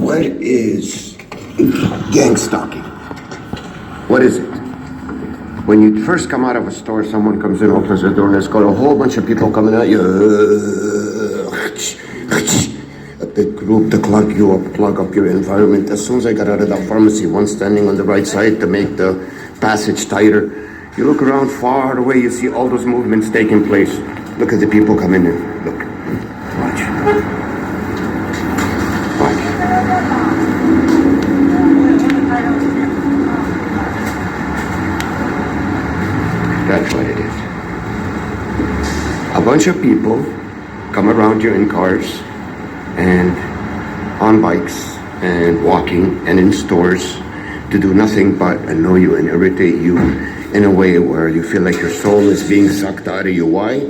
What is gang stalking? What is it? When you first come out of a store, someone comes in, opens the door, and there's got a whole bunch of people coming at you. A big group to plug you up, plug up your environment. As soon as I got out of that pharmacy, one standing on the right side to make the passage tighter. You look around far away, you see all those movements taking place. Look at the people coming in. Look. Watch. Watch. That's what it is. A bunch of people come around you in cars and on bikes and walking and in stores to do nothing but annoy you and irritate you in a way where you feel like your soul is being sucked out of you. Why?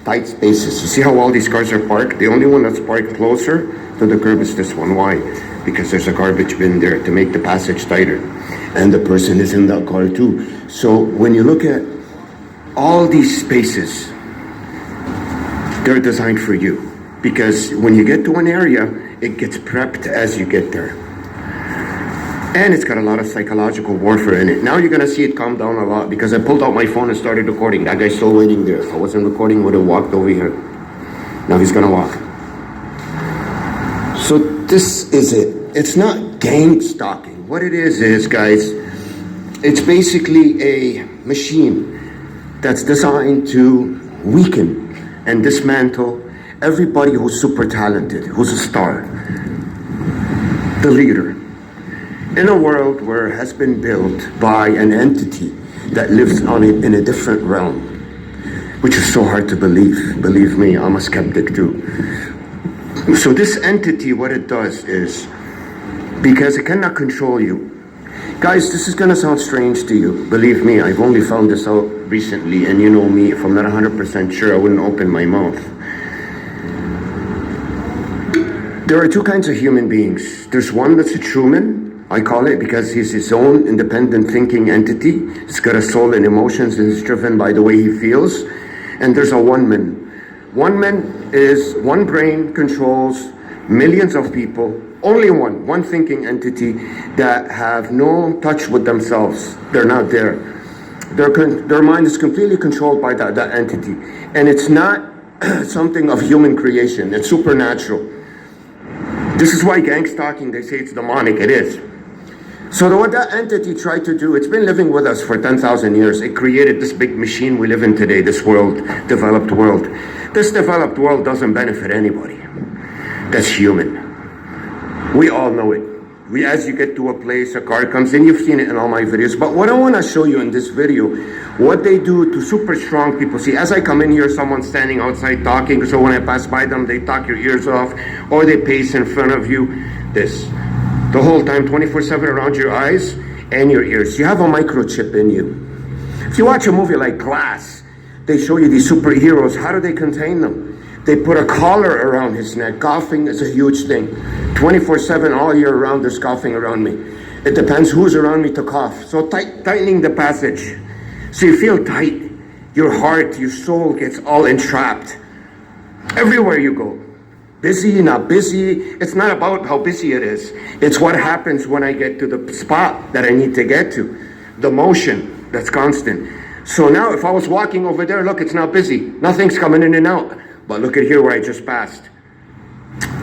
Tight spaces. You see how all these cars are parked? The only one that's parked closer to the curb is this one. Why? Because there's a garbage bin there to make the passage tighter. And the person is in that car too. So when you look at all these spaces, they're designed for you. Because when you get to an area, it gets prepped as you get there. And it's got a lot of psychological warfare in it. Now you're gonna see it calm down a lot because I pulled out my phone and started recording. That guy's still waiting there. If I wasn't recording, he would have walked over here. Now he's gonna walk. So this is it. It's not gang stalking. What it is guys, it's basically a machine that's designed to weaken and dismantle everybody who's super talented, who's a star, the leader. In a world where it has been built by an entity that lives on it in a different realm, which is so hard to believe. Believe me, I'm a skeptic too. So this entity, what it does is, because it cannot control you. Guys, this is gonna sound strange to you. Believe me, I've only found this out recently, and you know me, if I'm not 100% sure, I wouldn't open my mouth. There are two kinds of human beings. There's one that's a Truman, I call it, because he's his own independent thinking entity. He's got a soul and emotions and is driven by the way he feels. And there's a one-man. One-man is one brain controls millions of people, only one thinking entity that have no touch with themselves. They're not there. Their mind is completely controlled by that entity. And it's not something of human creation, it's supernatural. This is why gang stalking, they say it's demonic. It is. So what that entity tried to do, it's been living with us for 10,000 years. It created this big machine we live in today, this world, developed world. This developed world doesn't benefit anybody. That's human. We all know it. As you get to a place, a car comes in, you've seen it in all my videos. But what I want to show you in this video, what they do to super strong people. See, as I come in here, someone's standing outside talking, so when I pass by them, they talk your ears off, or they pace in front of you. This. The whole time, 24/7 around your eyes and your ears. You have a microchip in you. If you watch a movie like Glass, they show you these superheroes. How do they contain them? They put a collar around his neck. Coughing is a huge thing. 24/7 all year round, there's coughing around me. It depends who's around me to cough. So tightening the passage. So you feel tight. Your heart, your soul gets all entrapped. Everywhere you go. Busy, not busy. It's not about how busy it is. It's what happens when I get to the spot that I need to get to. The motion that's constant. So now if I was walking over there, look, it's not busy. Nothing's coming in and out. But look at here where I just passed.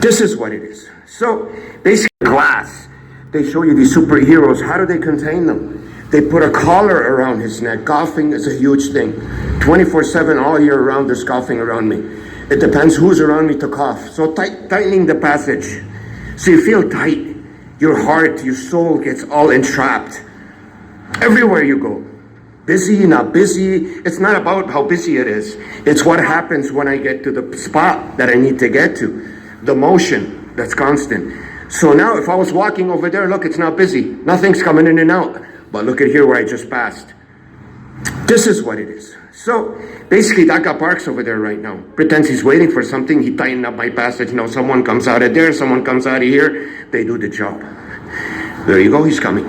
This is what it is. So basically Glass, they show you these superheroes. How do they contain them? They put a collar around his neck. Coughing is a huge thing. 24/7 all year round, there's coughing around me. It depends who's around me to cough. So tightening the passage. So you feel tight. Your heart, your soul gets all entrapped. Everywhere you go. Busy, not busy. It's not about how busy it is. It's what happens when I get to the spot that I need to get to. The motion that's constant. So now if I was walking over there, look, it's not busy. Nothing's coming in and out. But look at here where I just passed. This is what it is. So basically that guy parks over there right now. Pretends he's waiting for something. He tightened up my passage. Now someone comes out of there, someone comes out of here. They do the job. There you go, he's coming.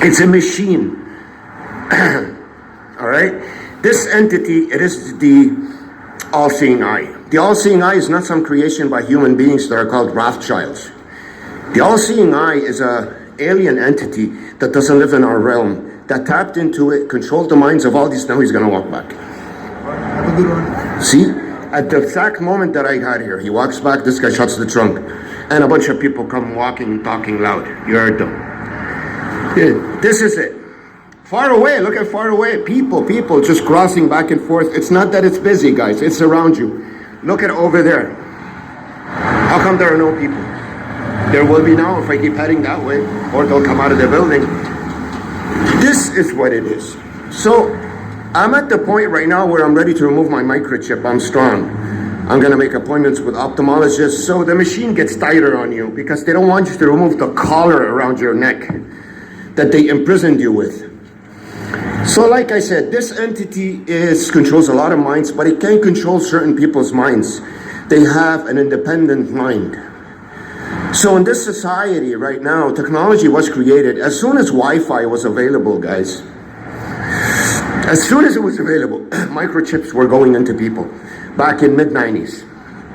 It's a machine. All right? This entity, it is the all-seeing eye. The all-seeing eye is not some creation by human beings that are called Rothschilds. The all-seeing eye is an alien entity that doesn't live in our realm, that tapped into it, controlled the minds of all these. Now he's going to walk back. Have a good one. See? At the exact moment that I got here, he walks back, this guy shuts the trunk, and a bunch of people come walking and talking loud. You heard them. Yeah, this is it. Far away, look at far away. People just crossing back and forth. It's not that it's busy, guys. It's around you. Look at over there. How come there are no people? There will be now if I keep heading that way, or they'll come out of the building. This is what it is. So, I'm at the point right now where I'm ready to remove my microchip. I'm strong. I'm going to make appointments with ophthalmologists so the machine gets tighter on you because they don't want you to remove the collar around your neck that they imprisoned you with. So like I said, this entity controls a lot of minds, but it can't control certain people's minds. They have an independent mind. So in this society right now, technology was created as soon as Wi-Fi was available, guys. As soon as it was available, microchips were going into people back in mid-90s.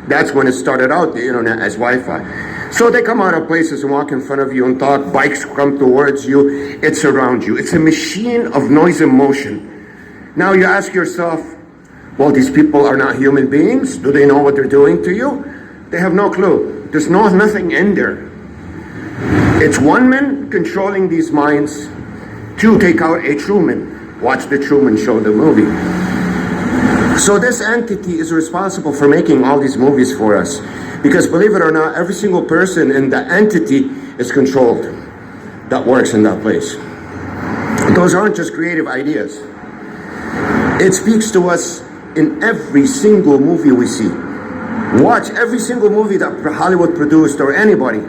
That's when it started out, the internet as Wi-Fi. So they come out of places and walk in front of you and talk, bikes come towards you, it's around you. It's a machine of noise and motion. Now you ask yourself, well, these people are not human beings. Do they know what they're doing to you? They have no clue. There's nothing in there. It's one man controlling these minds to take out a Truman. Watch the Truman Show, the movie. So this entity is responsible for making all these movies for us. Because believe it or not, every single person in the entity is controlled that works in that place. Those aren't just creative ideas. It speaks to us in every single movie we see. Watch every single movie that Hollywood produced or anybody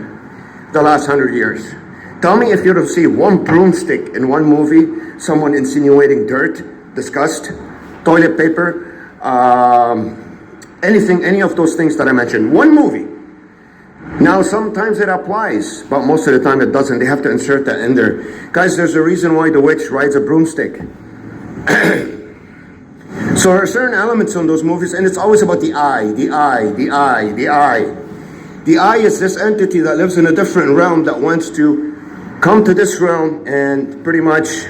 the last 100 years. Tell me if you don't see one broomstick in one movie, someone insinuating dirt, disgust, toilet paper, anything, any of those things that I mentioned. One movie. Now, sometimes it applies, but most of the time it doesn't. They have to insert that in there. Guys, there's a reason why the witch rides a broomstick. So there are certain elements in those movies, and it's always about the eye, the eye, the eye, the eye. The eye is this entity that lives in a different realm that wants to come to this realm and pretty much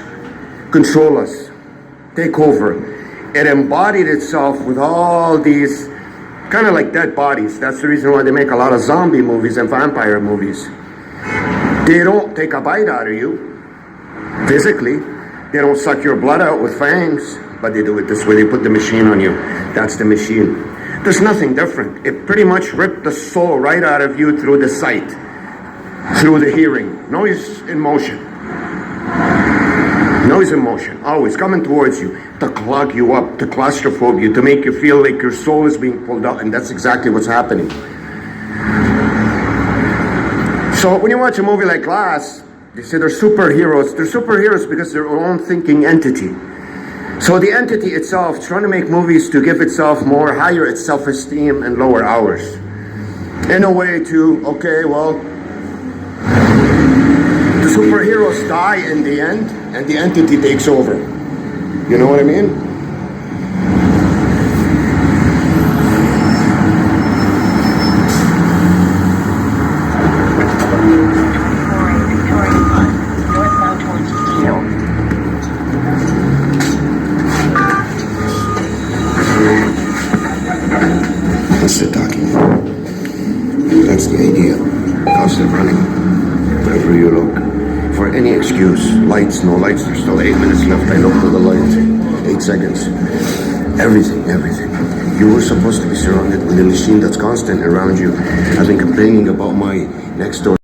control us, take over. It embodied itself with all these kind of like dead bodies. That's the reason why they make a lot of zombie movies and vampire movies. They don't take a bite out of you physically. They don't suck your blood out with fangs, but they do it this way. They put the machine on you. That's the machine. There's nothing different. It pretty much ripped the soul right out of you through the sight, through the hearing. Noise in motion. Noise in motion, always coming towards you to clog you up, to claustrophobe you, to make you feel like your soul is being pulled out, and that's exactly what's happening. So when you watch a movie like Glass, they say they're superheroes. They're superheroes because they're their own thinking entity. So the entity itself is trying to make movies to give itself more, higher its self-esteem and lower ours. In a way to, okay, well, the superheroes die in the end, and the entity takes over. You know what I mean? That's the talking. That's the idea. Constant running. Wherever you look. For any excuse. Lights, no lights. There's still 8 minutes left. I look for the light. 8 seconds. Everything. You were supposed to be surrounded with a machine that's constant around you. I've been complaining about my next door